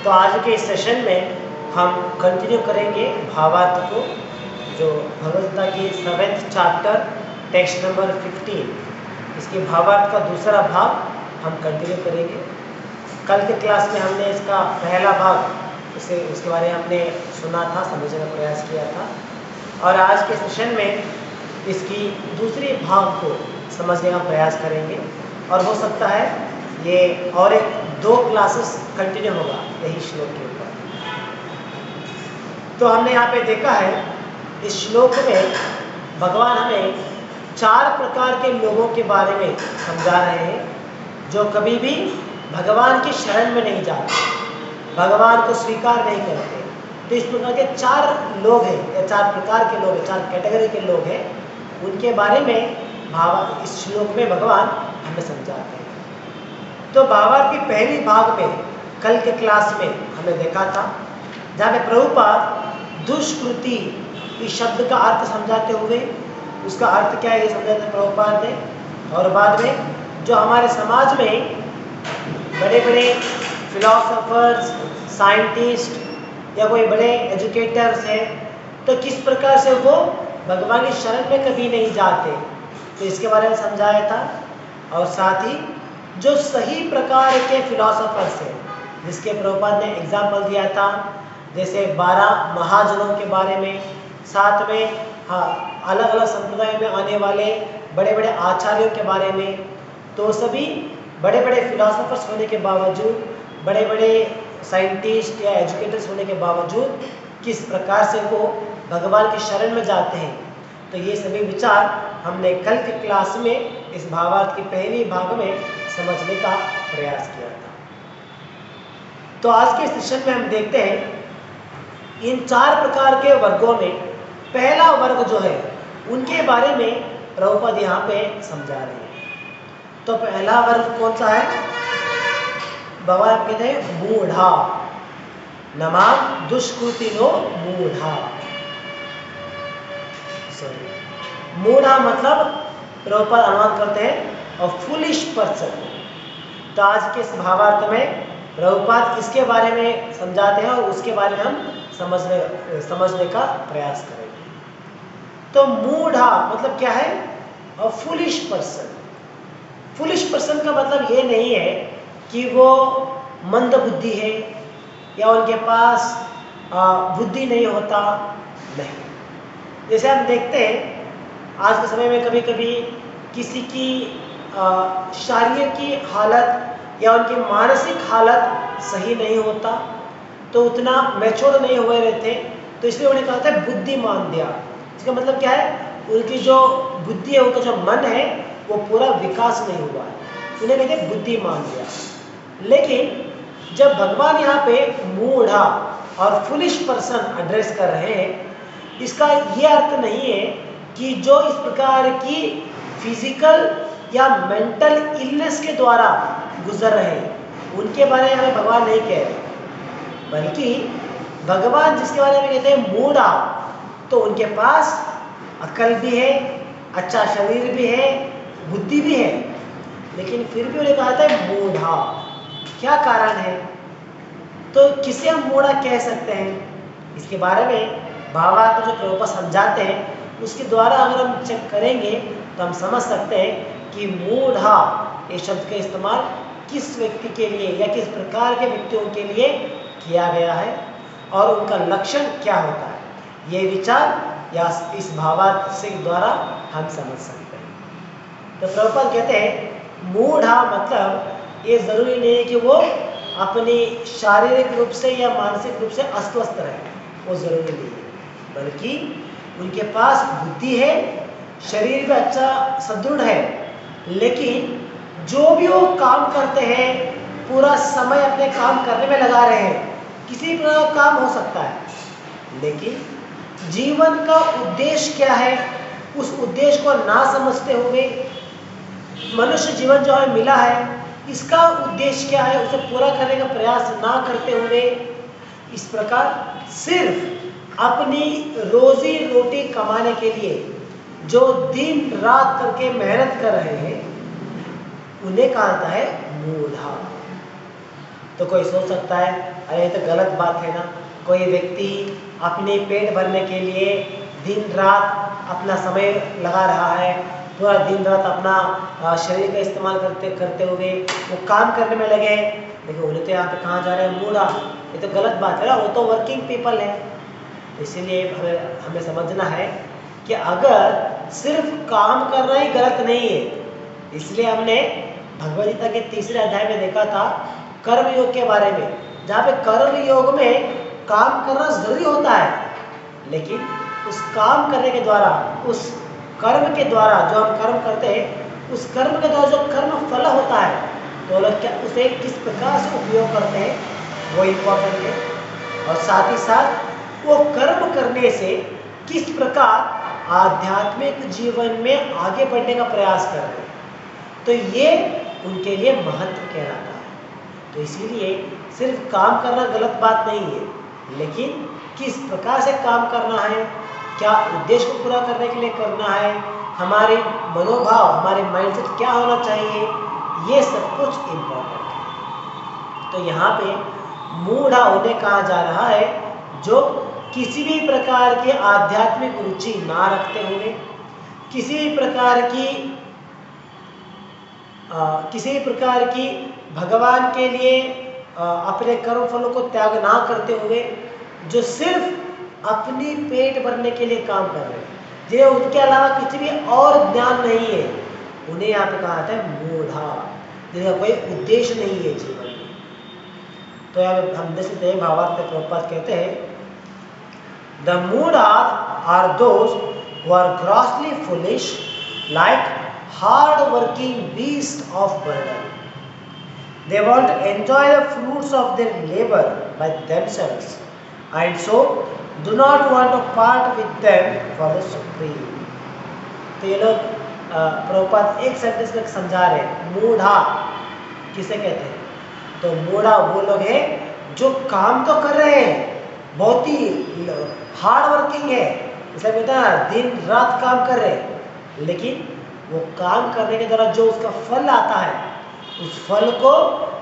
तो आज के इस सेशन में हम कंटिन्यू करेंगे भावार्थ को, जो भगवद गीता की 7th चैप्टर टेक्स्ट नंबर 15, इसके भावार्थ का दूसरा भाग हम कंटिन्यू करेंगे। कल के क्लास में हमने इसका पहला भाग उसके बारे में हमने सुना था, समझने का प्रयास किया था, और आज के सेशन में इसकी दूसरी भाग को समझने का प्रयास करेंगे। और हो सकता है ये और एक 2 क्लासेस कंटिन्यू होगा यही श्लोक के ऊपर। तो हमने यहाँ पे देखा है इस श्लोक में भगवान हमें 4 प्रकार के लोगों के बारे में समझा रहे हैं जो कभी भी भगवान की शरण में नहीं जाते, भगवान को स्वीकार नहीं करते। तो इस प्रकार के 4 लोग हैं या 4 प्रकार के लोग हैं, 4 कैटेगरी के लोग हैं, उनके बारे में इस श्लोक में भगवान हमें समझाते हैं। तो भावार्थ की पहली भाग में कल के क्लास में हमने देखा था, जहाँ पे प्रभुपाद दुष्कृति इस शब्द का अर्थ समझाते हुए उसका अर्थ क्या है ये समझाते प्रभुपाद ने, और बाद में जो हमारे समाज में बड़े बड़े फिलोसोफर्स, साइंटिस्ट या कोई बड़े एजुकेटर्स हैं, तो किस प्रकार से वो भगवान की शरण में कभी नहीं जाते, तो इसके बारे में समझाया था। और साथ ही जो सही प्रकार के फिलोसोफर्स हैं जिसके प्रभुपाद ने एग्जाम्पल दिया था, जैसे 12 महाजनों के बारे में, साथ में अलग अलग संप्रदाय में आने वाले बड़े बड़े आचार्यों के बारे में। तो सभी बड़े बड़े फिलोसोफर्स होने के बावजूद, बड़े बड़े साइंटिस्ट या एजुकेटर्स होने के बावजूद किस प्रकार से वो भगवान की शरण में जाते हैं, तो ये सभी विचार हमने कल की क्लास में इस भावार्थ की पहली भाग में समझने का प्रयास किया था। तो आज के सेशन में हम देखते हैं इन 4 प्रकार के वर्गों में पहला वर्ग जो है उनके बारे में प्रभुपाद यहाँ पे समझा रहे हैं। तो पहला वर्ग कौन सा है? भगवान कहते हैं मूढ़ा, नमाम दुष्कृतिनो मूढ़ा। मूढ़ा मतलब प्रभुपाद अनुवाद करते हैं और फुलिश पर्सन। तो आज के इस भावार्थ में प्रभुपाद इसके बारे में समझाते हैं और उसके बारे में हम समझने का प्रयास करेंगे। तो मूढ़ा मतलब क्या है? और फुलिश पर्सन। फुलिश पर्सन का मतलब ये नहीं है कि वो मंद बुद्धि है या उनके पास बुद्धि नहीं होता, नहीं। जैसे हम देखते हैं आज के समय में कभी कभी किसी की शारीरिक की हालत या उनकी मानसिक हालत सही नहीं होता, तो उतना मैच्योर नहीं हुए रहते, तो इसलिए उन्हें कहा था बुद्धिमान दिया। इसका मतलब क्या है? उनकी जो बुद्धि है, उनका जो मन है वो पूरा विकास नहीं हुआ है, उन्हें कहते हैं बुद्धिमान दिया। लेकिन जब भगवान यहाँ पे मूढ़ा और फुलिश पर्सन एड्रेस कर रहे हैं, इसका ये अर्थ नहीं है कि जो इस प्रकार की फिजिकल या मेंटल इलनेस के द्वारा गुजर रहे हैं उनके बारे में हमें भगवान नहीं कह रहे, बल्कि भगवान जिसके बारे में कहते हैं मूढ़ा, तो उनके पास अकल भी है, अच्छा शरीर भी है, बुद्धि भी है, लेकिन फिर भी उन्हें कहा था मूढ़ा। क्या कारण है? तो किसे हम मूढ़ा कह सकते हैं, इसके बारे में भावार्थ जो प्रभुपाद समझाते हैं उसके द्वारा अगर हम चेक करेंगे तो हम समझ सकते हैं कि मूढ़ा ये शब्द का इस्तेमाल किस व्यक्ति के लिए या किस प्रकार के व्यक्तियों के लिए किया गया है और उनका लक्षण क्या होता है, ये विचार या इस भावार्थ से द्वारा हम समझ सकते हैं। तो प्रभुपाद कहते हैं मूढ़ा मतलब ये जरूरी नहीं है कि वो अपनी शारीरिक रूप से या मानसिक रूप से अस्वस्थ रहे, वो जरूरी नहीं है, बल्कि उनके पास बुद्धि है, शरीर भी अच्छा सुदृढ़ है, लेकिन जो भी वो काम करते हैं पूरा समय अपने काम करने में लगा रहे हैं, किसी प्रकार का काम हो सकता है, लेकिन जीवन का उद्देश्य क्या है उस उद्देश्य को ना समझते हुए, मनुष्य जीवन जो हमें मिला है इसका उद्देश्य क्या है उसे पूरा करने का प्रयास ना करते हुए, इस प्रकार सिर्फ अपनी रोजी रोटी कमाने के लिए जो दिन रात करके मेहनत कर रहे हैं उन्हें कहा जाता है मूढ़ा। तो कोई सोच सकता है अरे ये तो गलत बात है ना। कोई व्यक्ति अपने पेट भरने के लिए दिन रात अपना समय लगा रहा है, पूरा दिन रात अपना शरीर का इस्तेमाल करते करते हुए वो काम करने में लगे हैं, लेकिन उन्हें तो यहाँ पे कहाँ जा रहे हैं, मूढ़ा। ये तो गलत बात है ना, वो तो वर्किंग पीपल है। इसीलिए हमें समझना है कि अगर सिर्फ काम करना ही गलत नहीं है, इसलिए हमने भगवद गीता के 3रे अध्याय में देखा था कर्म योग के बारे में, जहाँ पे कर्म योग में काम करना जरूरी होता है, लेकिन उस काम करने के द्वारा, उस कर्म के द्वारा जो हम कर्म करते हैं, उस कर्म के द्वारा जो कर्म फल होता है, तो लोग क्या उसे किस प्रकार से उपयोग करते हैं वो इम्पोर्टेंट है। और साथ ही साथ वो कर्म करने से किस प्रकार आध्यात्मिक जीवन में आगे बढ़ने का प्रयास कर रहे हैं, तो ये उनके लिए महत्व कहलाता है। तो इसीलिए सिर्फ काम करना गलत बात नहीं है, लेकिन किस प्रकार से काम करना है, क्या उद्देश्य को पूरा करने के लिए करना है, हमारे मनोभाव, हमारे माइंडसेट क्या होना चाहिए, ये सब कुछ इम्पोर्टेंट है। तो यहाँ पे मूढ़ा उन्हें कहा जा रहा है जो किसी भी प्रकार की आध्यात्मिक रुचि ना रखते हुए, किसी भी प्रकार की भगवान के लिए अपने कर्म फलों को त्याग ना करते हुए, जो सिर्फ अपनी पेट भरने के लिए काम कर रहे हैं, जिन्हें उनके अलावा किसी भी और ज्ञान नहीं है, उन्हें यहाँ पे कहा जाता है मूढ़ा, जिनका कोई उद्देश्य नहीं है जीवन में। तो यहाँ हम देख सकते हैं भावार्थ में प्रभुपाद कहते हैं, The Mooಢā are those who are grossly foolish, like hard-working beasts of burden. They want to enjoy the fruits of their labor by themselves, and so do not want to part with them for the Supreme. तो ये लोग प्रभुपाद एक sentence में समझा रहे हैं, मूढ़ा किसे कहते हैं। तो मूढ़ा वो लोग हैं जो काम तो कर रहे हैं, बहुत ही हार्ड वर्किंग है, जैसे कहता है दिन रात काम कर रहे हैं, लेकिन वो काम करने के द्वारा जो उसका फल आता है, उस फल को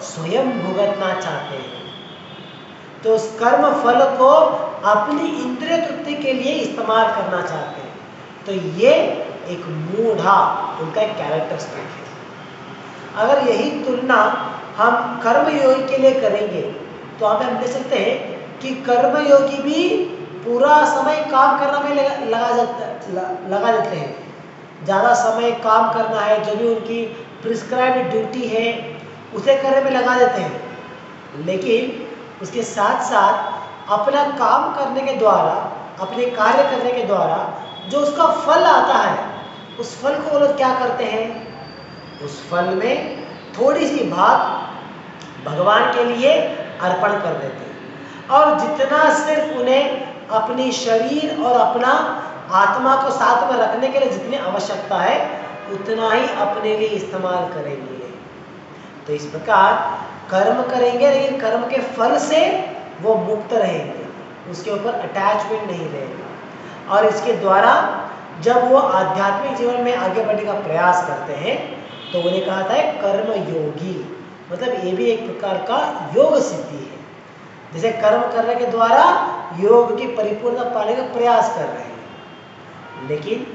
स्वयं भुगतना चाहते हैं। तो उस कर्म फल को अपनी इंद्रिय तृप्ति के लिए इस्तेमाल करना चाहते हैं। तो ये एक मूढ़ा उनका एक कैरेक्टरिस्टिक है। अगर यही तुलना हम कर्मयोगी के लिए करेंगे, तो यहाँ पे हम देख सकते हैं कि कर्मयोगी भी पूरा समय काम करने में लगा देते हैं। ज़्यादा समय काम करना है, जो भी उनकी प्रिस्क्राइब्ड ड्यूटी है उसे करने में लगा देते हैं, लेकिन उसके साथ साथ अपना काम करने के द्वारा, अपने कार्य करने के द्वारा जो उसका फल आता है, उस फल को वो लोग क्या करते हैं, उस फल में थोड़ी सी भाग भगवान के लिए अर्पण कर देते हैं, और जितना सिर्फ उन्हें अपनी शरीर और अपना आत्मा को साथ में रखने के लिए जितनी आवश्यकता है, उतना ही अपने लिए इस्तेमाल करेंगे। तो इस प्रकार कर्म करेंगे, लेकिन कर्म के फल से वो मुक्त रहेंगे, उसके ऊपर अटैचमेंट नहीं रहेगा। और इसके द्वारा जब वो आध्यात्मिक जीवन में आगे बढ़ने का प्रयास करते हैं, तो उन्हें कहा था कर्म योगी, मतलब ये भी एक प्रकार का योग सिद्धि है। जैसे कर्म करने के द्वारा योग की परिपूर्णता पाने का प्रयास कर रहे हैं, लेकिन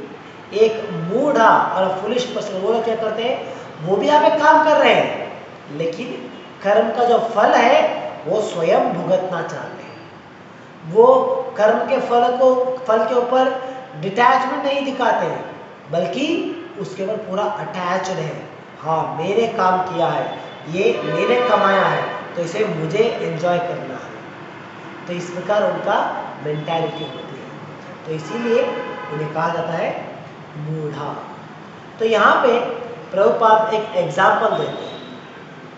एक मूढ़ा और फुलिश पर्सन वो लोग क्या करते हैं, वो भी यहाँ पे काम कर रहे हैं, लेकिन कर्म का जो फल है वो स्वयं भुगतना चाहते हैं। वो कर्म के फल के ऊपर डिटैचमेंट नहीं दिखाते हैं, बल्कि उसके ऊपर पूरा अटैच्ड है। हाँ, मैंने काम किया है, ये मैंने कमाया है, तो इसे मुझे एंजॉय करना है। तो इस प्रकार उनका मेंटालिटी होती है, तो इसीलिए उन्हें कहा जाता है मूढ़ा। तो यहाँ पे प्रभुपाद एक एग्जाम्पल देते हैं।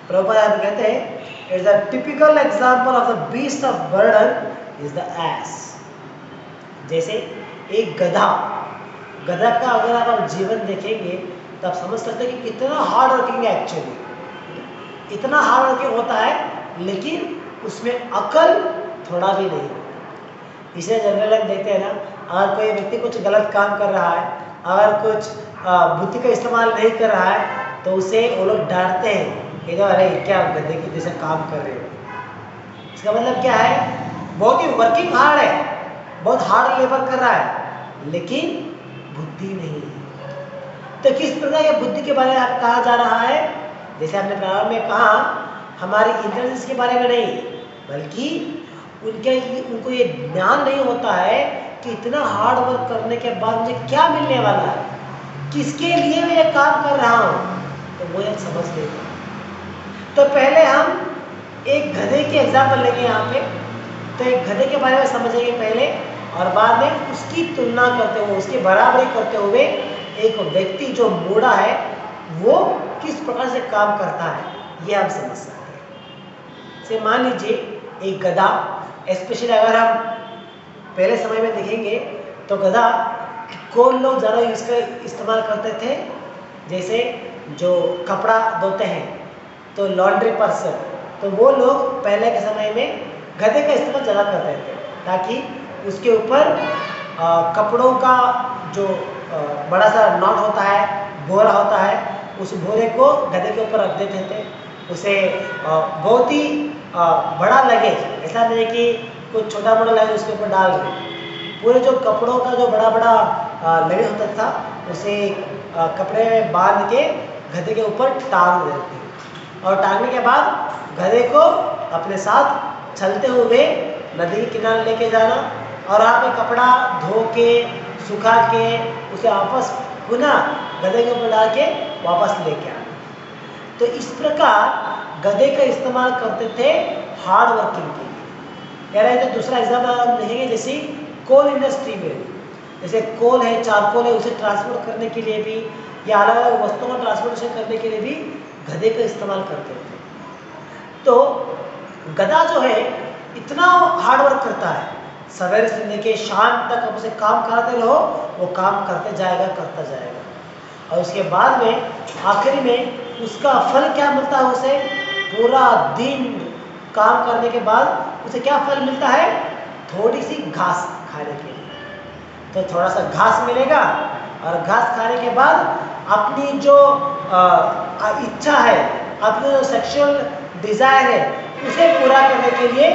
प्रभुपाद कहते हैं, it's a typical example of the beast of burden is the S. जैसे एक गधा का अगर आप जीवन देखेंगे तो आप समझ सकते हैं कि कितना हार्ड वर्किंग है। एक्चुअली इतना हार्ड वर्किंग होता है, लेकिन उसमें अकल थोड़ा भी नहीं। इसे जनरल हम देखते हैं ना, अगर कोई व्यक्ति कुछ गलत काम कर रहा है, अगर कुछ बुद्धि का इस्तेमाल नहीं कर रहा है, तो उसे वो लोग डांटते हैं कि अरे क्या गधे की जैसे काम कर रहे हो। इसका मतलब क्या है, बहुत ही वर्किंग हार्ड है, बहुत हार्ड लेबर कर रहा है, लेकिन बुद्धि नहीं है। तो किस प्रकार ये बुद्धि के बारे में कहा जा रहा है? जैसे आपने प्रारंभ में कहा, हमारी इंटेलिजेंस के बारे में नहीं, बल्कि उनको ये ज्ञान नहीं होता है कि इतना हार्ड वर्क करने के बाद मुझे क्या मिलने वाला है, किसके लिए मैं ये काम कर रहा हूँ, तो वो एक समझ लेगा। तो पहले हम एक गधे की एग्जाम्पल लेंगे यहाँ पे। तो एक गधे के बारे में समझेंगे पहले, और बाद में उसकी तुलना करते हुए, उसकी बराबरी करते हुए एक व्यक्ति जो मूढ़ा है वो किस प्रकार से काम करता है, ये हम समझ सकते हैं। से मान लीजिए एक गधा, स्पेशली अगर हम पहले समय में देखेंगे तो गधा कौन लोग ज़्यादा इसका इस्तेमाल करते थे? जैसे जो कपड़ा धोते हैं तो लॉन्ड्री पर्सन, तो वो लोग पहले के समय में गधे का इस्तेमाल ज़्यादा करते थे, ताकि उसके ऊपर कपड़ों का जो बड़ा सा नॉट होता है, बोरा होता है, उस बोरे को गधे के ऊपर रख देते थे। उसे बहुत ही बड़ा लगेज, ऐसा नहीं कि कुछ छोटा मोटा लगेज उसके ऊपर डाल दो, पूरे जो कपड़ों का जो बड़ा बड़ा लगेज होता था उसे कपड़े में बांध के गधे के ऊपर टांग देते, और टांगने के बाद गधे को अपने साथ चलते हुए नदी के किनारे लेके जाना, और वहाँ पे कपड़ा धो के सुखा के उसे वापस पुनः गधे के ऊपर डाल के वापस लेके आना। तो इस प्रकार गधे का इस्तेमाल करते थे हार्ड वर्किंग के लिए। यार तो दूसरा एग्जाम्पल हम देखेंगे, जैसे कोल इंडस्ट्री में, जैसे कोल है, चारकोल है, उसे ट्रांसपोर्ट करने के लिए भी या अलग अलग वस्तुओं का ट्रांसपोर्टेशन करने के लिए भी गधे का इस्तेमाल करते थे। तो गधा जो है इतना हार्ड वर्क करता है, सवेरे से लेके शाम तक आप उसे काम कराते रहो, वो काम करते जाएगा, करता जाएगा, और उसके बाद में आखिरी में उसका फल क्या मिलता है उसे? पूरा दिन काम करने के बाद उसे क्या फल मिलता है? थोड़ी सी घास खाने के लिए। तो थोड़ा सा घास मिलेगा, और घास खाने के बाद अपनी जो इच्छा है, अपनी जो सेक्सुअल डिज़ायर है, उसे पूरा करने के लिए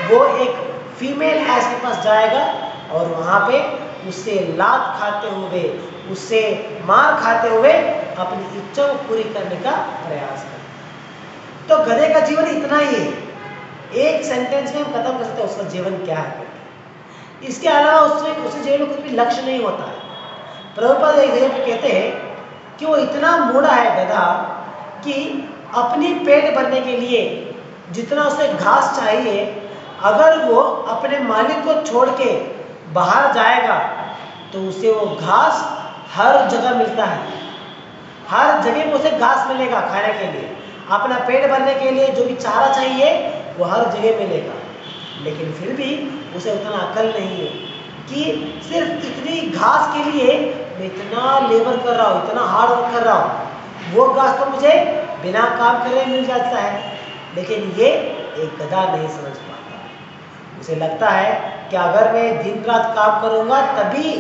वो एक फीमेल एस के पास जाएगा, और वहाँ पे उससे लात खाते हुए, उससे मार खाते हुए अपनी इच्छा को पूरी करने का प्रयास करें। तो गधे का जीवन इतना ही है, एक सेंटेंस में हम खत्म कर सकते हैं उसका जीवन क्या है। इसके अलावा उसके जीवन में कुछ भी लक्ष्य नहीं होता है। प्रभुपाद एक जगह पे कहते हैं कि वो इतना मूढ़ा है गधा कि अपनी पेट भरने के लिए जितना उसे घास चाहिए, अगर वो अपने मालिक को छोड़ के बाहर जाएगा तो उसे वो घास हर जगह मिलता है, हर जगह में उसे घास मिलेगा खाने के लिए। अपना पेट भरने के लिए जो भी चारा चाहिए वो हर जगह मिलेगा, लेकिन फिर भी उसे उतना अकल नहीं है कि सिर्फ इतनी घास के लिए मैं इतना लेबर कर रहा हूँ, इतना हार्ड वर्क कर रहा हूँ, वो घास तो मुझे बिना काम करे मिल जाता है। लेकिन ये एक गधा नहीं समझ पाता, उसे लगता है कि अगर मैं दिन रात काम करूँगा तभी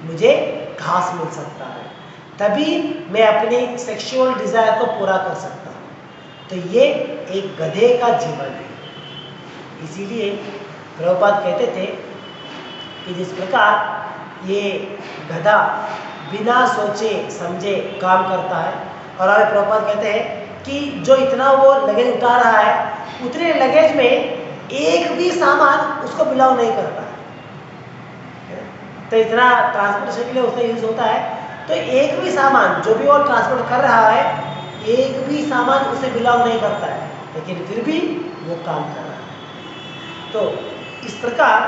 मुझे घास मिल सकता है, तभी मैं अपनी सेक्सुअल डिज़ायर को पूरा कर सकता हूँ। तो ये एक गधे का जीवन है। इसीलिए प्रभुपाद कहते थे कि जिस प्रकार ये गधा बिना सोचे समझे काम करता है, और आगे प्रभुपाद कहते हैं कि जो इतना वो लगेज उठा रहा है, उतने लगेज में एक भी सामान उसको बिलोंग नहीं करता है। तो इतना ट्रांसपोर्टेशन के लिए उसका यूज होता है, तो एक भी सामान जो भी वो ट्रांसपोर्ट कर रहा है, एक भी सामान उसे बिलोंग नहीं करता है, लेकिन फिर भी वो काम कर रहा है। तो इस प्रकार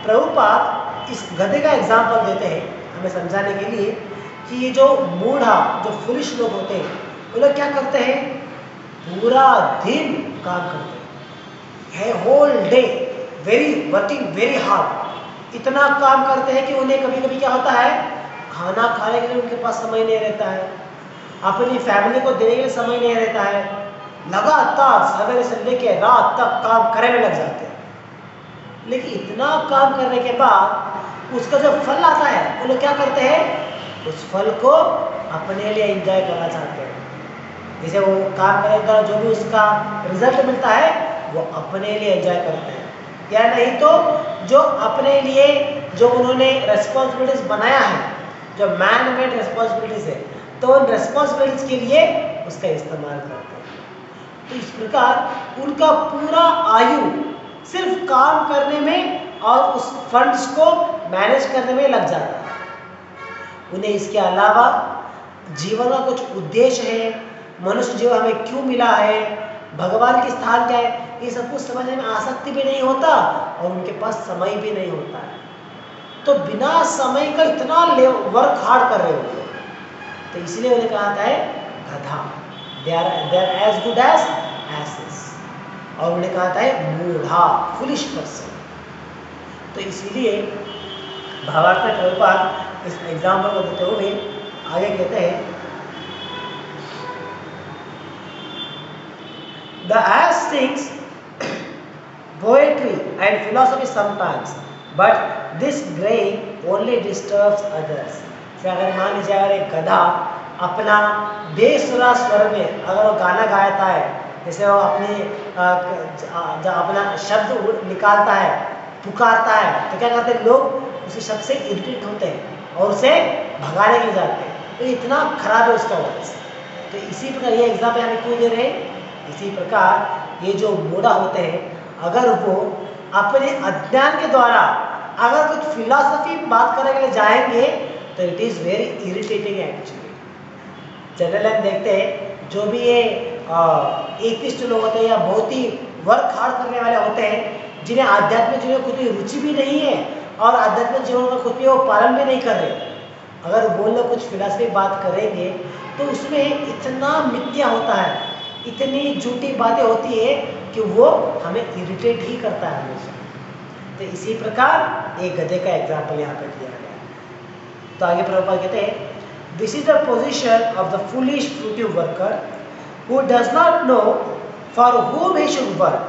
प्रभुपाद इस गधे का एग्जाम्पल देते हैं हमें समझाने के लिए कि ये जो मूढ़ा, जो फुलिश लोग होते हैं, वो लोग क्या करते हैं? पूरा दिन काम करते हैं, whole day working very hard. इतना काम करते हैं कि उन्हें कभी कभी क्या होता है, खाना खाने के लिए उनके पास समय नहीं रहता है, अपनी फैमिली को देने के लिए समय नहीं रहता है, लगातार सवेरे से लेकर रात तक काम करने में लग जाते हैं। लेकिन इतना काम करने के बाद उसका जो फल आता है, वो लोग क्या करते हैं? उस फल को अपने लिए एंजॉय करना चाहते हैं। जैसे वो काम करने का जो भी उसका रिजल्ट मिलता है, वो अपने लिए एंजॉय करते हैं, या नहीं तो जो अपने लिए जो उन्होंने रेस्पॉन्सिबिलिटीज बनाया है, जो मैन मेड रेस्पॉन्सिबिलिटीज है, तो उन रेस्पॉन्सिबिलिटीज के लिए उसका इस्तेमाल करते हैं। तो इस प्रकार उनका पूरा आयु सिर्फ काम करने में और उस फंड्स को मैनेज करने में लग जाता है। उन्हें इसके अलावा जीवन का कुछ उद्देश्य है, मनुष्य जीवन हमें क्यों मिला है, भगवान की स्थान क्या है, ये सब कुछ समझने में आसक्ति भी नहीं होता और उनके पास समय भी नहीं होता है। तो बिना समय का इतना वर्क हार्ड कर रहे होते, तो इसलिए उन्हें कहा था गधा, they are as good as asses, और उन्हें कहा था मूढ़ा, फुलिश पर्सन। तो इसीलिए भावार्थ में प्रभुपाद इस एग्जाम्पल को देते हुए आगे कहते हैं, the ass thinks poetry and philosophy sometimes, but this graying only disturbs others. अगर मान लीजिए अगर एक गधा अपना बेसुरा स्वर में अगर वो गाना गाता है, जैसे वो अपना शब्द निकालता है, पुकारता है, तो क्या करते हैं लोग, उसी शब्द से इरिटेट होते हैं और उसे भगाने के लिए जाते हैं। तो इतना खराब है उसका वॉइस। तो इसी प्रकार ये एग्जाम्पल हमें क्यों दे रहे हैं? इसी प्रकार ये जो मूढ़ा होते हैं, अगर वो अपने अज्ञान के द्वारा अगर कुछ फिलॉसफी बात करने के लिए जाएंगे तो it is very irritating actually. General हम देखते हैं जो भी ये एथिस्ट लोग होते हैं या बहुत ही वर्क हार्ड करने वाले होते हैं, जिन्हें आध्यात्मिक जीवन में कुछ भी रुचि भी नहीं है और आध्यात्मिक जीवन में कुछ भी वो पालन भी नहीं कर रहे, अगर वो लोग कुछ फिलॉसफी बात करेंगे तो उसमें इतना मिथ्या होता है, इतनी झूठी बातें होती है कि वो हमें इरिटेट ही करता है हमेशा। तो इसी प्रकार एक गधे का एग्जाम्पल यहाँ पे दिया गया। तो आगे प्रभुपाद कहते हैं, this is the position of the foolish fruitive worker who does not know for whom he should work.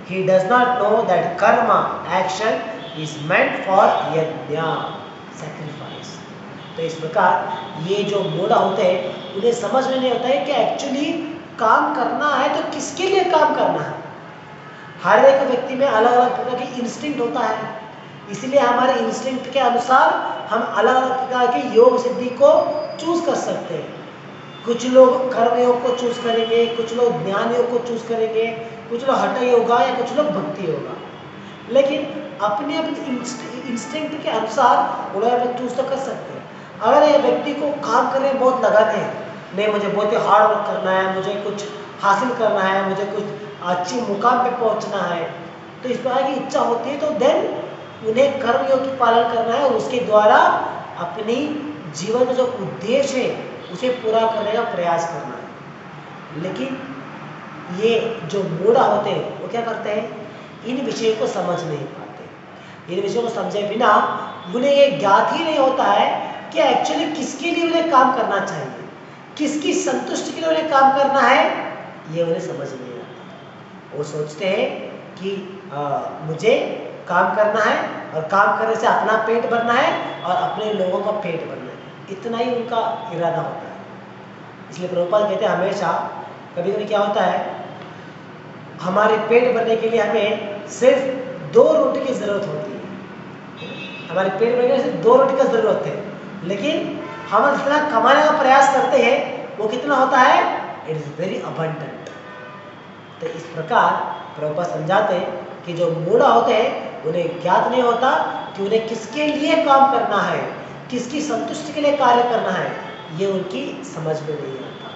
He does not know that karma action is meant for yajna, sacrifice. तो इस प्रकार ये जो मूढ़ा होते हैं उन्हें समझ में नहीं होता है कि एक्चुअली काम करना है तो किसके लिए काम करना है। हर एक व्यक्ति में अलग अलग प्रकार की इंस्टिंक्ट होता है, इसलिए हमारे इंस्टिंक्ट के अनुसार हम अलग अलग प्रकार के योग सिद्धि को चूज कर सकते हैं। कुछ लोग कर्म योग को चूज करेंगे, कुछ लोग ज्ञान योग को चूज करेंगे, कुछ लोग हठ योगा या कुछ लोग भक्ति योगा, लेकिन अपने अपने इंस्टिंक्ट के अनुसार वो लोग चूज तो कर सकते हैं। अगर ये व्यक्ति को काम करने में बहुत लगन है, नहीं मुझे बहुत ही हार्ड वर्क करना है, मुझे कुछ हासिल करना है, मुझे कुछ अच्छी मुकाम पे पहुंचना है, तो इस प्रकार की इच्छा होती है, तो देन उन्हें कर्म योग की पालन करना है और उसके द्वारा अपनी जीवन का जो उद्देश्य है उसे पूरा करने का प्रयास करना है। लेकिन ये जो मूढ़ा होते हैं वो क्या करते हैं, इन विषयों को समझ नहीं पाते। इन विषयों को समझे बिना उन्हें ये ज्ञात ही नहीं होता है कि एक्चुअली किसके लिए उन्हें काम करना चाहिए, किसकी संतुष्टि के लिए उन्हें काम करना है, ये उन्हें समझ नहीं आता। वो सोचते हैं कि मुझे काम करना है और काम करने से अपना पेट भरना है और अपने लोगों का पेट भरना है, इतना ही उनका इरादा होता है। इसलिए प्रभुपाद कहते हैं हमेशा कभी कभी क्या होता है, हमारे पेट भरने के लिए हमें सिर्फ 2 रोटी की ज़रूरत होती है, हमारे पेट भरने के लिए सिर्फ 2 रोटी का ज़रूरत है, लेकिन हम जितना कमाने का प्रयास करते हैं वो कितना होता है, इट इज़ वेरी अबंडेंट। तो इस प्रकार प्रभुपाद समझाते हैं कि जो मूढ़ा होते हैं उन्हें ज्ञात नहीं होता कि उन्हें किसके लिए काम करना है, किसकी संतुष्टि के लिए कार्य करना है, ये उनकी समझ में नहीं आता।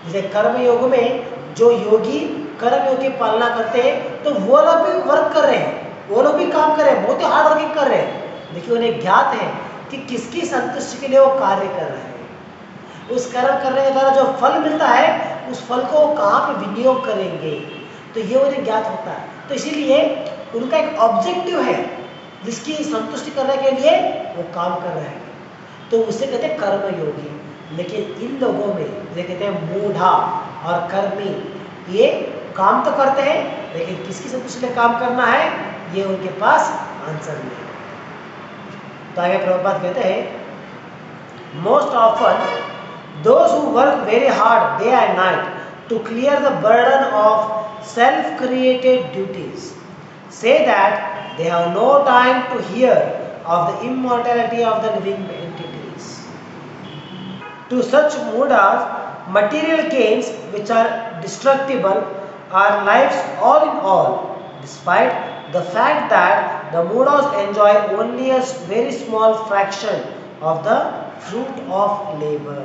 जैसे कर्म योग में जो योगी कर्म योग की पालना करते हैं तो वो लोग भी वर्क कर रहे हैं, वो लोग भी काम कर रहे हैं, बहुत ही हार्ड वर्किंग कर रहे हैं, लेकिन उन्हें ज्ञात है कि किसकी संतुष्टि के लिए वो कार्य कर रहे हैं। उस कर्म करने के द्वारा जो फल मिलता है उस फल को वो कहाँ पे विनियोग करेंगे, तो ये उन्हें ज्ञात होता है। तो इसीलिए उनका एक ऑब्जेक्टिव है जिसकी संतुष्टि करने के लिए वो काम कर रहे हैं, तो उसे कहते हैं कर्म योगी। लेकिन इन लोगों में जैसे कहते हैं मूढ़ा और कर्मी, ये काम तो करते हैं लेकिन किसकी संतुष्टि के लिए काम करना है ये उनके पास आंसर नहीं है। तो आगे प्रभुपाद कहते हैं, most often those who work very hard day and night to clear the burden of self-created duties. Say that they have no time to hear of the immortality of the living entities. To such mudas, material gains which are destructible are life's all in all, despite the fact that the mudas enjoy only a very small fraction of the fruit of labor.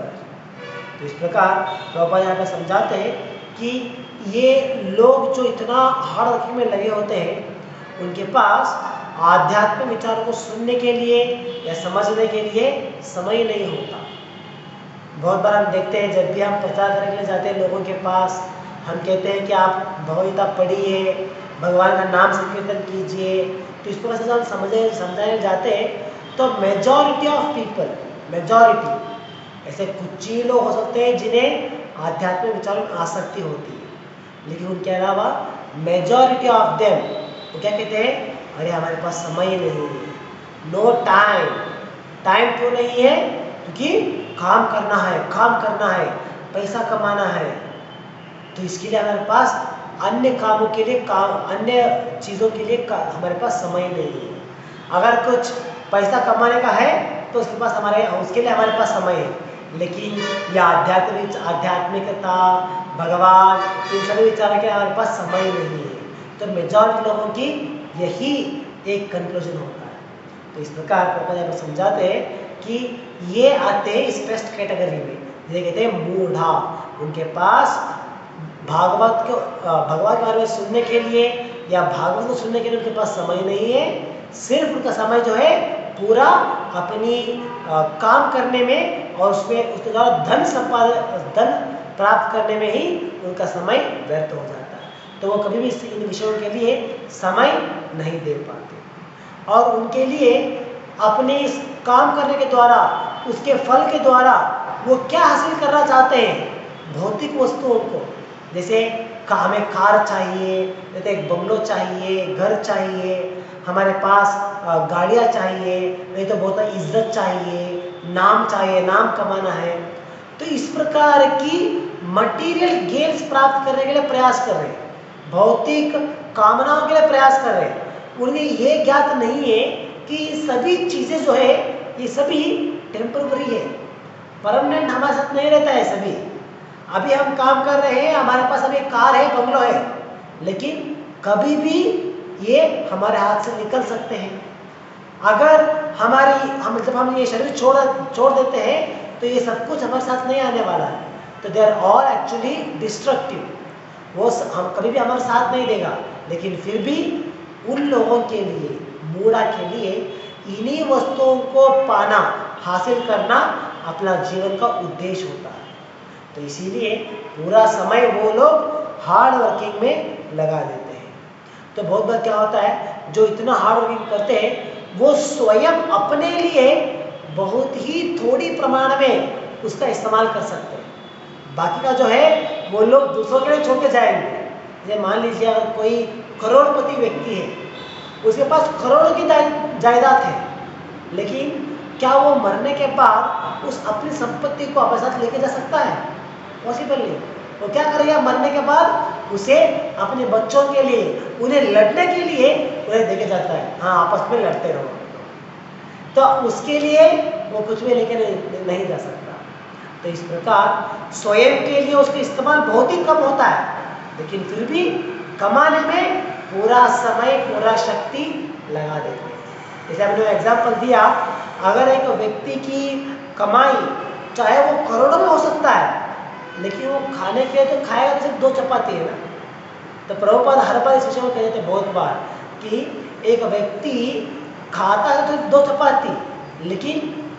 तो इस प्रकार प्रभुपाद यहाँ पे समझाते हैं कि ये लोग जो इतना हार्ड वर्किंग में लगे होते हैं, उनके पास आध्यात्मिक विचारों को सुनने के लिए या समझने के लिए समय नहीं होता। बहुत बार हम देखते हैं जब भी हम प्रचार करने के लिए जाते हैं लोगों के पास, हम कहते हैं कि आप भगवद्गीता पढ़िए, भगवान का नाम संकीर्तन कीजिए। तो इस प्रकार से जब हम समझाने जाते हैं तो मेजॉरिटी ऑफ पीपल, मेजॉरिटी ऐसे कुछ ही लोग हो सकते हैं जिन्हें आध्यात्मिक विचारों में आसक्ति होती है, लेकिन उनके अलावा मेजॉरिटी ऑफ देम वो क्या कहते हैं, अरे हमारे पास समय नहीं है, नो टाइम। टाइम क्यों नहीं है? क्योंकि काम करना है, पैसा कमाना है, तो इसके लिए हमारे पास अन्य कामों के लिए अन्य चीज़ों के लिए हमारे पास समय नहीं है। अगर कुछ पैसा कमाने का है तो उसके लिए हमारे पास समय है, लेकिन यह आध्यात्मिकता, भगवान, इन सभी विचारों के हमारे पास समय नहीं है। तो मेजॉरिटी लोगों की यही एक कंक्लूजन होता है। तो इस प्रकार प्रभुपाद समझाते हैं कि ये आते हैं इस फर्स्ट कैटेगरी में, जिसे कहते हैं मूढ़ा। उनके पास भगवान के बारे में सुनने के लिए या भागवत को सुनने के लिए उनके पास समय नहीं है। सिर्फ उनका समय जो है पूरा अपनी काम करने में और उसके द्वारा धन प्राप्त करने में ही उनका समय व्यर्थ हो जाता है। तो वो कभी भी इन विषयों के लिए समय नहीं दे पाते, और उनके लिए अपने इस काम करने के द्वारा, उसके फल के द्वारा वो क्या हासिल करना चाहते हैं, भौतिक वस्तुओं को। जैसे हमें कार चाहिए, जैसे एक बंगलो चाहिए, घर चाहिए, हमारे पास गाड़ियाँ चाहिए, नहीं तो बहुत इज्जत चाहिए, नाम चाहिए, नाम कमाना है। तो इस प्रकार की मटेरियल गेन्स प्राप्त करने के लिए प्रयास कर रहे हैं, भौतिक कामनाओं के लिए प्रयास कर रहे हैं। उन्हें ये ज्ञात नहीं है कि सभी चीज़ें जो है ये सभी टेम्पररी है, परमानेंट हमारे साथ नहीं रहता है। सभी अभी हम काम कर रहे हैं, हमारे पास अभी कार है, बंगलो है, लेकिन कभी भी ये हमारे हाथ से निकल सकते हैं। अगर जब हम ये शरीर छोड़ देते हैं तो ये सब कुछ हमारे साथ नहीं आने वाला है। तो they are all actually destructive, वो हम कभी भी हमारे साथ नहीं देगा। लेकिन फिर भी उन लोगों के लिए, मूढ़ा के लिए, इन्हीं वस्तुओं को पाना, हासिल करना अपना जीवन का उद्देश्य होता है। तो इसीलिए पूरा समय वो लोग हार्ड वर्किंग में लगा देते हैं। तो बहुत बार क्या होता है, जो इतना हार्ड वर्किंग करते हैं वो स्वयं अपने लिए बहुत ही थोड़ी प्रमाण में उसका इस्तेमाल कर सकते हैं। बाकी का जो है वो लोग दूसरों के लिए छोड़ के जाएंगे। जैसे मान लीजिए अगर कोई करोड़पति व्यक्ति है, उसके पास करोड़ों की जायदाद है, लेकिन क्या वो मरने के बाद उस अपनी संपत्ति को अपने साथ लेके जा सकता है? पॉसिबल नहीं। वो क्या करेगा मरने के बाद? उसे अपने बच्चों के लिए, उन्हें लड़ने के लिए उन्हें देके जाता है, हाँ आपस में लड़ते रहो। तो उसके लिए वो कुछ भी लेके नहीं जा सकता। तो इस प्रकार स्वयं के लिए उसका इस्तेमाल बहुत ही कम होता है, लेकिन फिर भी कमाने में पूरा समय, पूरा शक्ति लगा देते हैं। जैसे हमने एग्जाम्पल दिया, अगर एक व्यक्ति की कमाई चाहे वो करोड़ों में हो सकता है, लेकिन वो खाने के लिए तो खाएगा तो सिर्फ 2 चपाती है ना। तो प्रभुपाद हर बार इस विषय में कहते थे बहुत बार कि एक व्यक्ति खाता है तो 2 चपाती, लेकिन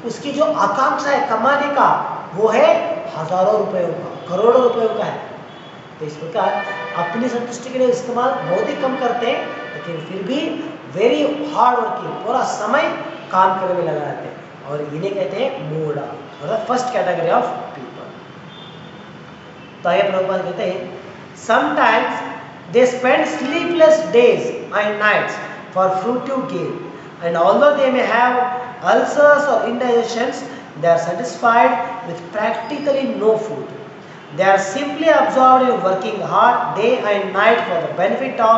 उसकी जो आकांक्षा है कमाने का वो है हजारों रुपयों का, करोड़ों रुपयों का है। तो इस प्रकार अपनी संतुष्टि के लिए इस्तेमाल बहुत ही कम करते हैं, लेकिन फिर भी वेरी हार्ड वर्किंग, पूरा समय काम करने में लगा रहते हैं, और इन्हें कहते हैं मूढ़ा, मतलब फर्स्ट कैटेगरी ऑफ पीपल। तो आगे प्रभुपाद कहते हैं, sometimes they spend sleepless days and nights for fruitive gain, and although they may have ulcers or indigestions, they are satisfied with practically no food. They are simply absorbed in working hard day and night for the benefit of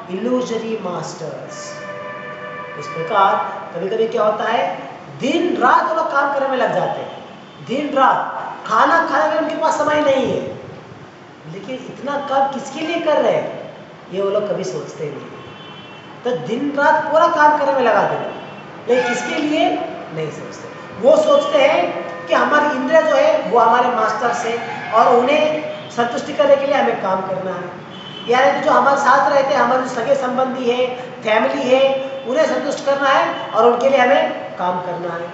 illusory masters. इस प्रकार कभी कभी क्या होता है, दिन रात वो लोग काम करने में लग जाते हैं, दिन रात खाना खाने में उनके पास समय नहीं है, लेकिन इतना काम किसके लिए कर रहे हैं ये वो लोग कभी सोचते नहीं। तो दिन रात पूरा काम करने में लगा देना, लेकिन किसके लिए नहीं सोचते। वो सोचते हैं कि हमारी इंद्रिय जो है वो हमारे मास्टर से, और उन्हें संतुष्टि करने के लिए हमें काम करना है, यानी जो हमारे साथ रहते हैं, हमारे जो सगे संबंधी है, फैमिली है, उन्हें संतुष्ट करना है और उनके लिए हमें काम करना है।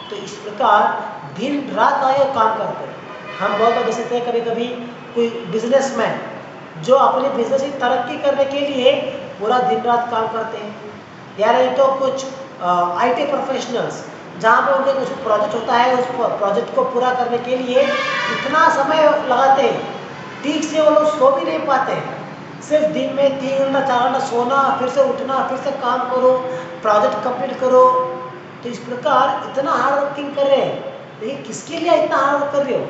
तो इस प्रकार दिन रात आए काम करते हैं। हम बहुत बार देखते हैं कभी कभी कोई बिजनेसमैन जो अपने बिजनेस की तरक्की करने के लिए पूरा दिन रात काम करते हैं, या नहीं तो कुछ IT प्रोफेशनल्स जहाँ पे उनके कुछ प्रोजेक्ट होता है, उस प्रोजेक्ट को पूरा करने के लिए इतना समय लगाते हैं, ठीक से वो लोग सो भी नहीं पाते हैं, सिर्फ दिन में 3 घंटा 4 घंटा सोना, फिर से उठना, फिर से काम करो, प्रोजेक्ट कंप्लीट करो। तो इस प्रकार इतना हार्ड वर्किंग कर रहे हैं, लेकिन किसके लिए इतना हार्ड वर्क कर रहे हो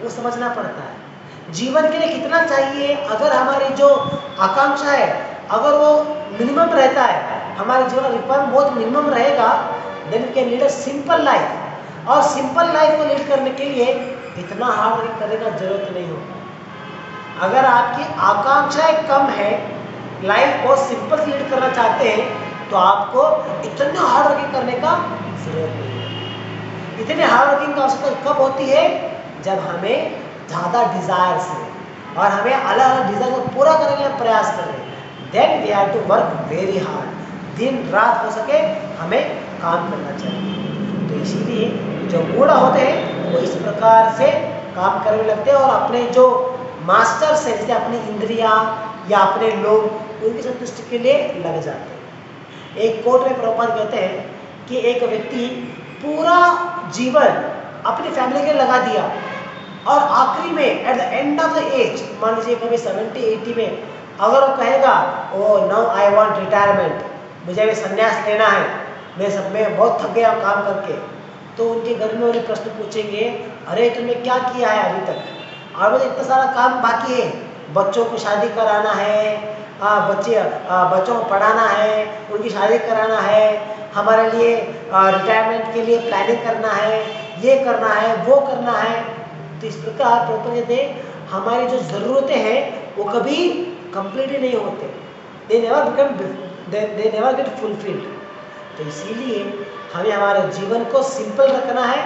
वो समझना पड़ता है। जीवन के लिए कितना चाहिए, अगर हमारी जो आकांक्षा है अगर वो मिनिमम रहता है, हमारे जीवन का रिक्वायरमेंट बहुत मिनिमम रहेगा, then we can lead a simple life. और सिंपल लाइफ को लीड करने के लिए इतना हार्ड वर्क करने का जरूरत नहीं होता। अगर आपकी आकांक्षाएं कम है, लाइफ बहुत सिंपल लीड करना चाहते हैं, तो आपको इतना हार्ड वर्किंग करने का जरूरत नहीं है। इतने हार्ड वर्किंग की आवश्यकता कब होती है, जब हमें ज़्यादा डिजायर्स है और हमें अलग अलग डिजायर को पूरा करने के लिए प्रयास कर रहे हैं, then we have to work very hard. दिन रात हो सके हमें काम करना चाहिए। तो इसीलिए जो मूढ़ होते हैं वो इस प्रकार से काम करने लगते हैं और अपने जो मास्टर्स है, जैसे अपनी इंद्रियां या अपने लोग, उनकी संतुष्टि के लिए लग जाते हैं। एक कोट में प्रभुपाद कहते हैं कि एक व्यक्ति पूरा जीवन अपनी फैमिली के लिए लगा दिया और आखिरी में at the end of the age, मान लीजिए कभी 70-80 में अगर वो कहेगा oh now I want retirement, मुझे भी संन्यास लेना है, मैं सब में बहुत थक गया काम करके, तो उनके घर में उन्हें प्रश्न पूछेंगे, अरे तुमने क्या किया है अभी तक, और मुझे इतना सारा काम बाकी है, बच्चों को शादी कराना है, बच्चों को पढ़ाना है, उनकी शादी कराना है, हमारे लिए रिटायरमेंट के लिए प्लानिंग करना है, ये करना है, वो करना है। तो इस प्रकार कहते हमारी जो ज़रूरतें हैं वो कभी कंप्लीट ही नहीं होते, दे नेवर गेट फुलफिल्ड। तो इसीलिए हमें हमारे जीवन को सिंपल रखना है,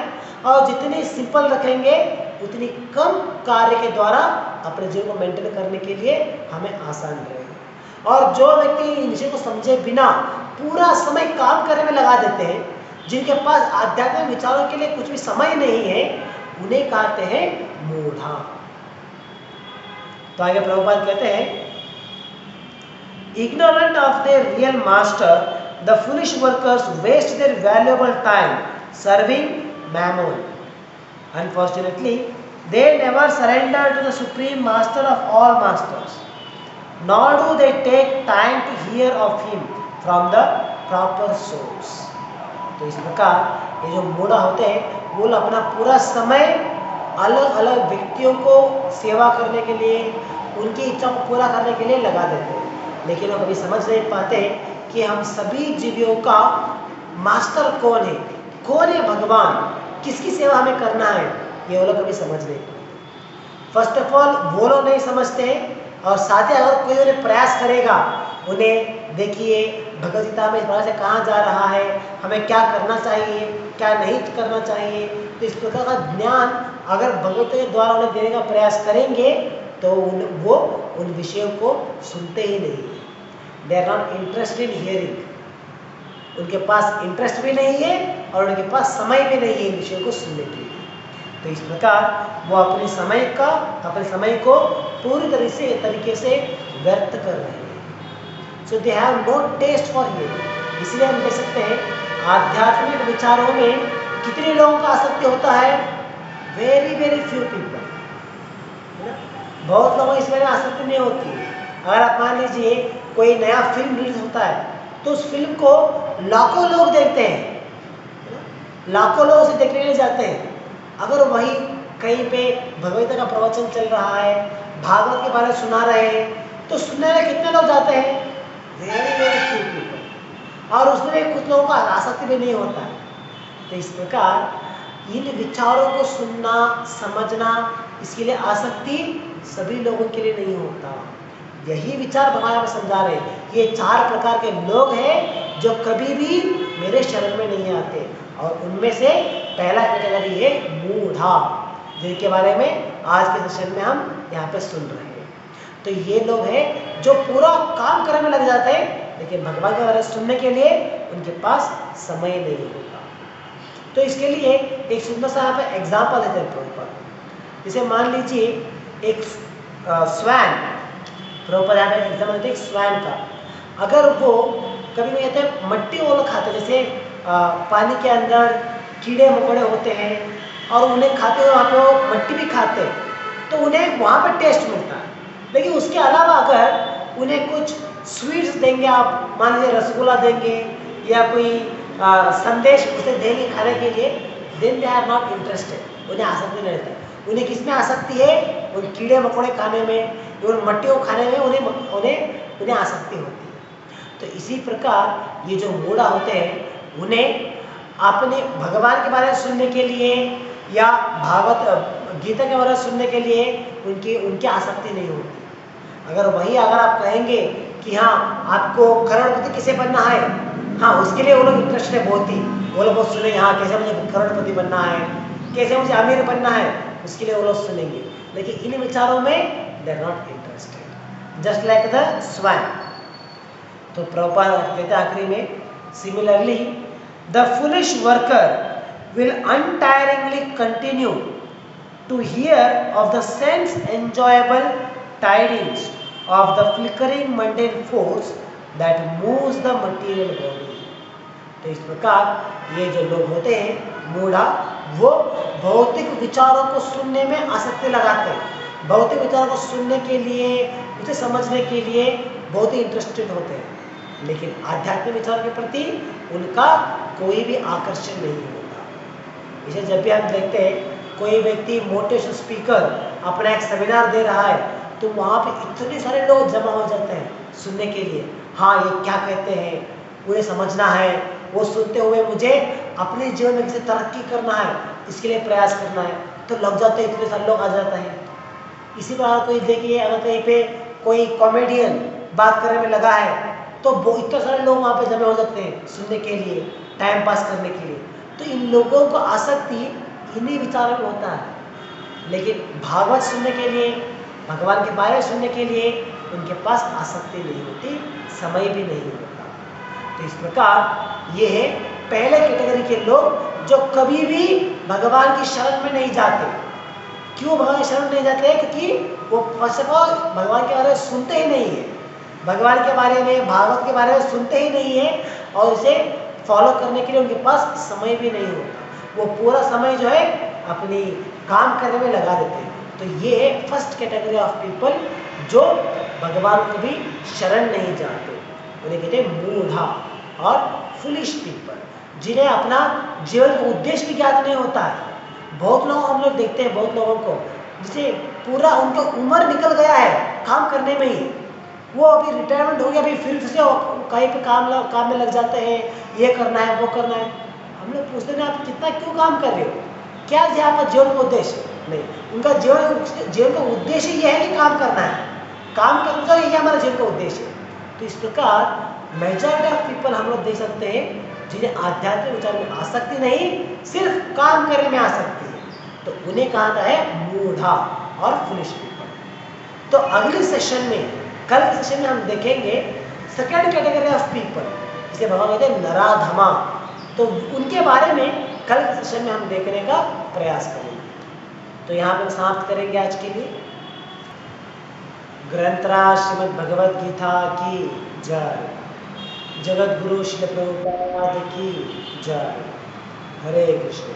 और जितनी सिंपल रखेंगे उतनी कम कार्य के द्वारा अपने जीवन को मेंटेन करने के लिए हमें आसान रहेगा। और जो व्यक्ति इन विषय को समझे बिना पूरा समय काम करने में लगा देते हैं, जिनके पास आध्यात्मिक विचारों के लिए कुछ भी समय नहीं है, उन्हें कहते हैं मूढ़ा। तो आगे प्रभुपाद कहते हैं, ignorant of their real master, the foolish workers waste their valuable time serving mammon. Unfortunately, they never surrender to the supreme master of all masters, nor do they take time to hear of him from the proper source. तो इस प्रकार ये जो मूढ़ा होते हैं वो अपना पूरा समय अलग अलग व्यक्तियों को सेवा करने के लिए, उनकी इच्छा को पूरा करने के लिए लगा देते हैं, लेकिन वो कभी समझ नहीं पाते कि हम सभी जीवियों का मास्टर कौन है भगवान, किसकी सेवा हमें करना है, ये वो लोग कभी समझ नहीं पाते। फर्स्ट ऑफ ऑल वो लोग नहीं समझते, और साथ ही अगर कोई उन्हें प्रयास करेगा, उन्हें देखिए भगवद गीता में इस प्रकार से कहा जा रहा है हमें क्या करना चाहिए, क्या नहीं करना चाहिए, तो इस प्रकार का ज्ञान अगर भगवत के द्वारा उन्हें देने का प्रयास करेंगे तो वो उन विषयों को सुनते ही नहीं, they are not interested in hearing, उनके पास इंटरेस्ट भी नहीं है और उनके पास समय भी नहीं है इन विषयों को सुनने के लिए। तो इस प्रकार वो अपने समय को पूरी तरीके से व्यर्थ कर रहे हैं। So they have no taste for hearing. इसलिए हम देख सकते हैं आध्यात्मिक विचारों में कितने लोगों का आसक्ति होता है, वेरी वेरी फ्यू पीपल, है ना। बहुत लोगों इसमें आसक्ति नहीं होती है। अगर आप मान लीजिए कोई नया फिल्म रिलीज होता है तो उस फिल्म को लाखों लोग देखते हैं, लाखों लोग उसे देखने के लिए जाते हैं। अगर वही कहीं पे भगवद का प्रवचन चल रहा है, भागवत के बारे में सुना रहे हैं, तो सुनने में कितने लोग जाते हैं? Very very few people. और उसमें कुछ लोगों का आसक्ति भी नहीं होता है। तो इस प्रकार इन विचारों को सुनना, समझना, इसके लिए आसक्ति सभी लोगों के लिए नहीं होता। यही विचार भगवान में समझा रहे हैं। ये 4 प्रकार के लोग हैं जो कभी भी मेरे शरण में नहीं आते, और उनमें से पहला कैटेगरी है मूढ़ा, जिनके बारे में आज के सेशन में हम यहाँ पे सुन रहे हैं। तो ये लोग हैं जो पूरा काम करने में लग जाते हैं, लेकिन भगवान के बारे में सुनने के लिए उनके पास समय नहीं होता। तो इसके लिए एक सुंदर सा यहाँ पे एग्जाम्पल देते हैं प्रभुपाद। जैसे मान लीजिए एक स्वैन, प्रभुपाद यहाँ पे एग्जाम्पल देते हैं स्वैन का। अगर वो कभी भी कहते हैं मट्टी वो लोग खाते, जैसे पानी के अंदर कीड़े मकोड़े होते हैं और उन्हें खाते हुए वहाँ पे वो मट्टी भी खाते हैं, तो उन्हें वहाँ पे टेस्ट मिलता है। लेकिन उसके अलावा अगर उन्हें कुछ स्वीट्स देंगे, आप मान लीजिए रसगुल्ला देंगे या कोई संदेश उसे देंगे खाने के लिए, then they are not interested, उन्हें आसक्ति नहीं रहता। उन्हें किस में आसक्ति है? उन कीड़े मकोड़े खाने में, उन मट्टी को खाने में उन्हें आसक्ति होती है। तो इसी प्रकार ये जो मूढ़ा होते हैं, उन्हें अपने भगवान के बारे में सुनने के लिए या भागवत गीता के बारे में सुनने के लिए उनकी आसक्ति नहीं होती। अगर आप कहेंगे कि हाँ आपको करोड़पति किसे बनना है, हाँ उसके लिए वो लोग इंटरेस्टेड है बहुत ही, वो लोग बहुत सुनेंगे, हाँ कैसे मुझे करोड़पति बनना है, कैसे मुझे अमीर बनना है, उसके लिए वो लोग सुनेंगे। लेकिन इन विचारों में they are not interested, just like the swan. तो प्रभुपाद कहते हैं आखिरी में, similarly the foolish worker will untiringly continue to hear of the sense enjoyable tidings of the flickering mundane force that moves the material body। तो इस प्रकार ये जो लोग होते हैं मूढ़ा, वो भौतिक विचारों को सुनने में आसक्ति लगाते हैं, भौतिक विचारों को सुनने के लिए, उसे समझने के लिए बहुत ही इंटरेस्टेड होते हैं, लेकिन आध्यात्मिक विचारों के प्रति उनका कोई भी आकर्षण नहीं होता। इसे जब भी हम देखते हैं कोई व्यक्ति मोटिवेशन स्पीकर अपना एक सेमिनार दे रहा है, तो वहाँ पे इतने सारे लोग जमा हो जाते हैं सुनने के लिए। हाँ ये क्या कहते हैं, उन्हें समझना है, वो सुनते हुए मुझे अपने जीवन में किसी तरक्की करना है, इसके लिए प्रयास करना है, तो लग जाते हैं, इतने सारे लोग आ जाते हैं। इसी प्रकार कोई देखिए, अगर कहीं पे कोई कॉमेडियन बात करने में लगा है, तो वो इतने सारे लोग वहाँ पे जमा हो जाते हैं सुनने के लिए, टाइम पास करने के लिए। तो इन लोगों को आसक्ति इन्हीं विचारों में होता है, लेकिन भागवत सुनने के लिए, भगवान के बारे में सुनने के लिए उनके पास आसक्ति नहीं होती, समय भी नहीं होता। तो इस प्रकार ये है पहले कैटेगरी के लोग जो कभी भी भगवान की शरण में नहीं जाते। क्यों भगवान की शरण नहीं जाते? क्योंकि वो फर्स्ट ऑफ ऑल भगवान के बारे में सुनते ही नहीं है, भगवान के बारे में, भागवत के बारे में सुनते ही नहीं है, और इसे फॉलो करने के लिए उनके पास समय भी नहीं होता। वो पूरा समय जो है अपनी काम करने में लगा देते हैं। तो ये है फर्स्ट कैटेगरी ऑफ पीपल जो भगवान को भी शरण नहीं जाते, उन्हें कहते हैं मूढ़ा और फुलिश पीपल, जिन्हें अपना जीवन का उद्देश्य भी ज्ञात नहीं होता है। बहुत लोग हम लोग देखते हैं, बहुत लोगों को जिसे पूरा उनका उम्र निकल गया है काम करने में ही, वो अभी रिटायरमेंट हो गया, अभी फिर से कहीं पे काम में लग जाते हैं, ये करना है वो करना है। हम लोग पूछते हैं आप कितना क्यों काम कर रहे हो, क्या है आपका जीवन का उद्देश्य? नहीं, उनका जीवन का उद्देश्य यह है कि काम करना है, काम करना तो यही हमारा जीवन का उद्देश्य है। तो इस प्रकार मेजॉरिटी ऑफ पीपल हम लोग देख सकते हैं जिन्हें आध्यात्मिक विचार में आसक्ति नहीं, सिर्फ काम करने में आसक्ति है, तो उन्हें कहा था है मूढ़ा और फुलिश पीपल। तो अगले सेशन में, कल के सेशन में हम देखेंगे सेकेंड कैटेगरी ऑफ पीपल, जिसे भगवान कहते हैं नराधमा। तो उनके बारे में कल के सेशन में हम देखने का प्रयास करेंगे। तो यहाँ पे समाप्त करेंगे आज के लिए। ग्रंथराज श्रीमद् भगवद गीता की जय, जगत गुरु श्री प्रभुपाद की जय। हरे कृष्ण।